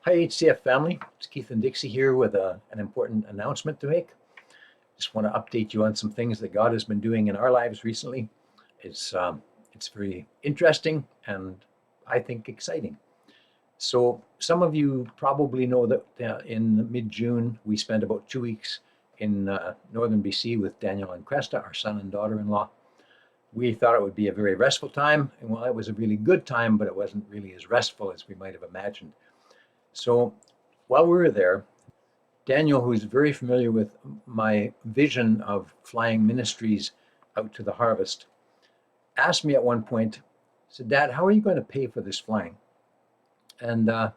Hi, HCF family. It's Keith and Dixie here with an important announcement to make. Just want to update you on some things that God has been doing in our lives recently. It's very interesting and I think exciting. So some of you probably know that in mid-June we spent about 2 weeks in northern BC with Daniel and Cresta, our son and daughter-in-law. We thought it would be a very restful time, and well, it was a really good time, but it wasn't really as restful as we might have imagined. So while we were there, Daniel, who's very familiar with my vision of flying ministries out to the harvest, asked me at one point, said, "Dad, how are you going to pay for this flying?" And I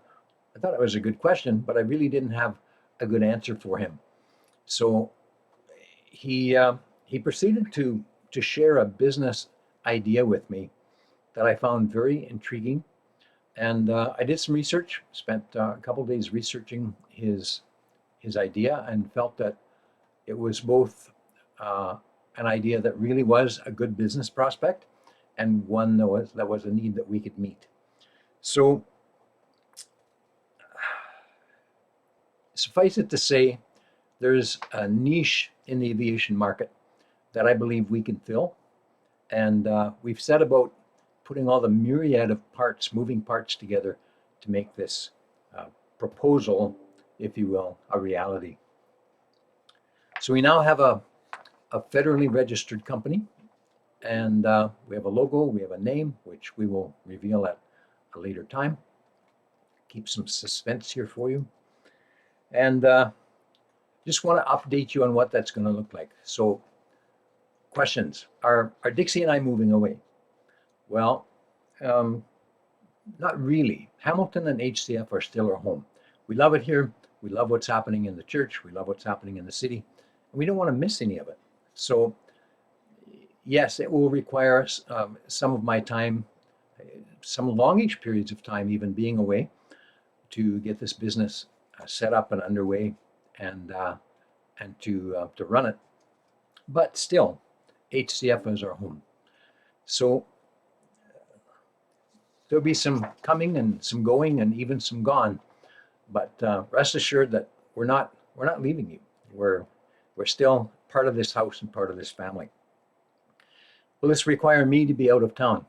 thought it was a good question, but I really didn't have a good answer for him. So he proceeded to share a business idea with me that I found very intriguing. And I did some research, spent a couple of days researching his idea, and felt that it was both an idea that really was a good business prospect and one that was a need that we could meet. So suffice it to say, there's a niche in the aviation market that I believe we can fill. And we've set about putting all the myriad of parts, moving parts together to make this proposal, if you will, a reality. So we now have a federally registered company, and we have a logo, we have a name, which we will reveal at a later time. Keep some suspense here for you. And just want to update you on what that's going to look like. So questions. Are Dixie and I moving away? Well, not really. Hamilton and HCF are still our home. We love it here. We love what's happening in the church. We love what's happening in the city. And we don't want to miss any of it. So yes, it will require some of my time, some longish periods of time even being away to get this business set up and underway and to run it. But still, HCF is our home. So there'll be some coming and some going and even some gone, but rest assured that we're not leaving you. We're still part of this house and part of this family. Will this require me to be out of town?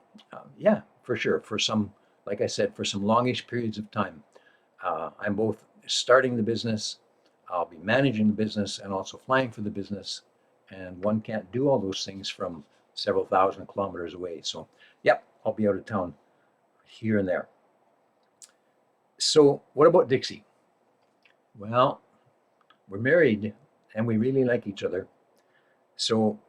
Yeah, for sure. For some, like I said, for some longish periods of time. I'm both starting the business, I'll be managing the business, and also flying for the business. And one can't do all those things from several thousand kilometers away. So, yep, I'll be out of town here and there. So, what about Dixie? Well, we're married and we really like each other. So,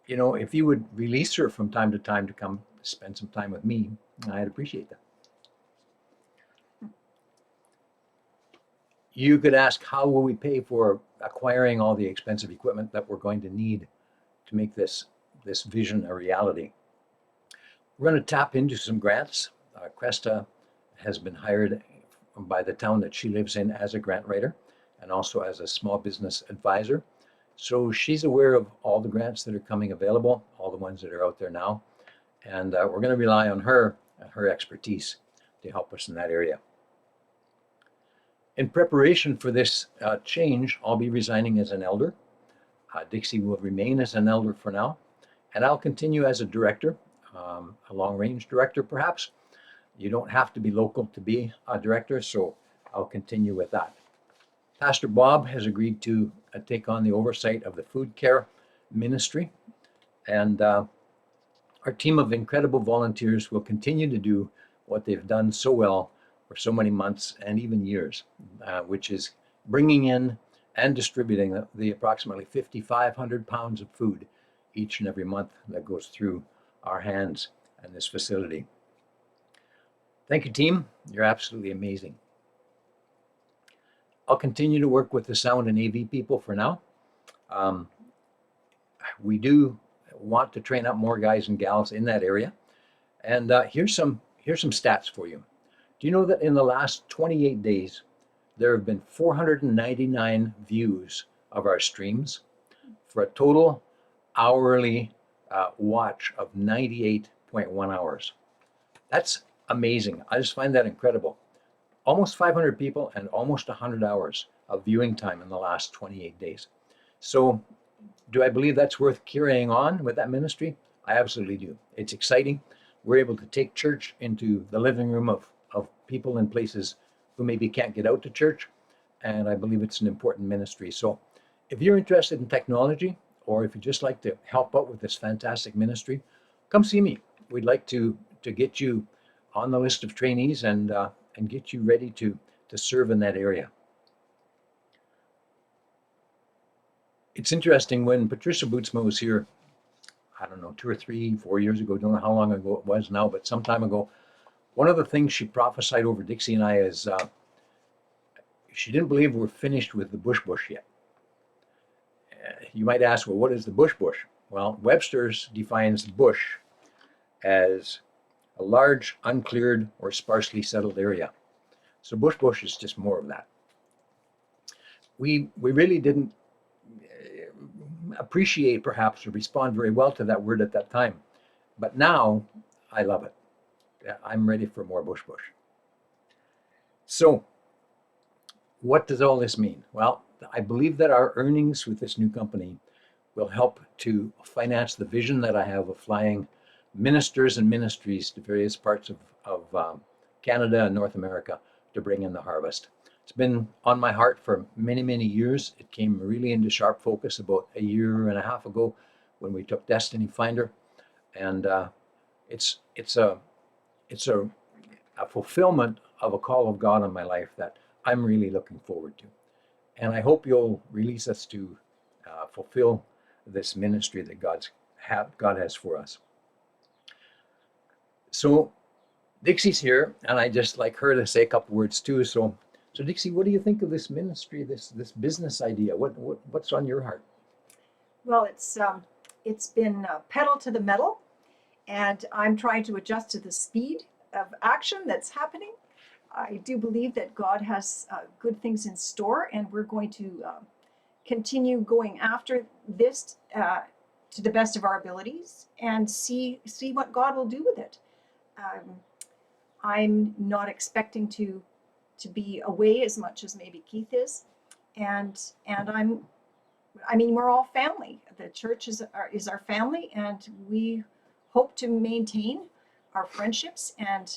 you know, if you would release her from time to time to come spend some time with me, I'd appreciate that. You could ask, how will we pay for acquiring all the expensive equipment that we're going to need to make this vision a reality? We're going to tap into some grants. Cresta has been hired by the town that she lives in as a grant writer and also as a small business advisor. So she's aware of all the grants that are coming available, all the ones that are out there now. And we're going to rely on her expertise to help us in that area. In preparation for this change, I'll be resigning as an elder. Dixie will remain as an elder for now, and I'll continue as a director, a long-range director perhaps. You don't have to be local to be a director, so I'll continue with that. Pastor Bob has agreed to take on the oversight of the food care ministry, and our team of incredible volunteers will continue to do what they've done so well for so many months and even years, which is bringing in and distributing the approximately 5,500 pounds of food each and every month that goes through our hands and this facility. Thank you, team. You're absolutely amazing. I'll continue to work with the sound and AV people for now. We do want to train up more guys and gals in that area. And here's some stats for you. Do you know that in the last 28 days, there have been 499 views of our streams for a total hourly watch of 98.1 hours. That's amazing. I just find that incredible. almost 500 people and almost 100 hours of viewing time in the last 28 days. So do I believe that's worth carrying on with that ministry? I absolutely do. It's exciting. We're able to take church into the living room of people in places who maybe can't get out to church. And I believe it's an important ministry. So if you're interested in technology, or if you'd just like to help out with this fantastic ministry, come see me. We'd like to get you on the list of trainees and get you ready to serve in that area. It's interesting, when Patricia Bootsma was here, I don't know, 2 or 3, 4 years ago, don't know how long ago it was now, but some time ago, one of the things she prophesied over Dixie and I is she didn't believe we're finished with the bush yet. You might ask, well, what is the bush? Well, Webster's defines bush as a large, uncleared, or sparsely settled area. So bush is just more of that. We really didn't appreciate, perhaps, or respond very well to that word at that time. But now, I love it. I'm ready for more bush. So, what does all this mean? Well, I believe that our earnings with this new company will help to finance the vision that I have of flying ministers and ministries to various parts of Canada and North America to bring in the harvest. It's been on my heart for many years. It came really into sharp focus about a year and a half ago when we took Destiny Finder, and it's a fulfillment of a call of God on my life that I'm really looking forward to. And I hope you'll release us to fulfill this ministry that God has for us. So Dixie's here, and I just like her to say a couple words too. So Dixie, what do you think of this ministry, this business idea? What's on your heart? Well, it's been pedal to the metal, and I'm trying to adjust to the speed of action that's happening. I do believe that God has good things in store, and we're going to continue going after this to the best of our abilities and see what God will do with it. I'm not expecting to be away as much as maybe Keith is, and we're all family. The church is our family, and we hope to maintain our friendships. And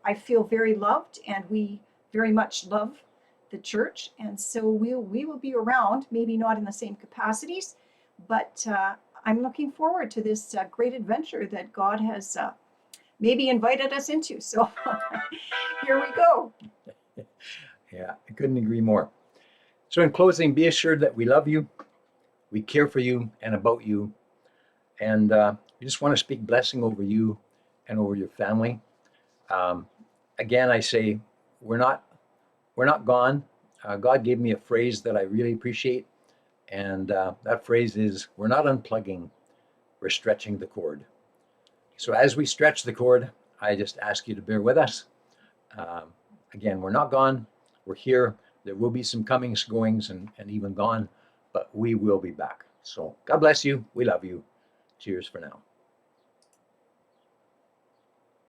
I feel very loved, and we very much love the church. And so we will be around, maybe not in the same capacities, but I'm looking forward to this great adventure that God has maybe invited us into. So here we go. Yeah, I couldn't agree more. So in closing, be assured that we love you, we care for you and about you, and we just want to speak blessing over you and over your family. Again, I say we're not gone. God gave me a phrase that I really appreciate, and that phrase is, we're not unplugging, we're stretching the cord. So as we stretch the cord, I just ask you to bear with us. Again, we're not gone. We're here. There will be some comings, goings, and even gone, but we will be back. So God bless you. We love you. Cheers for now.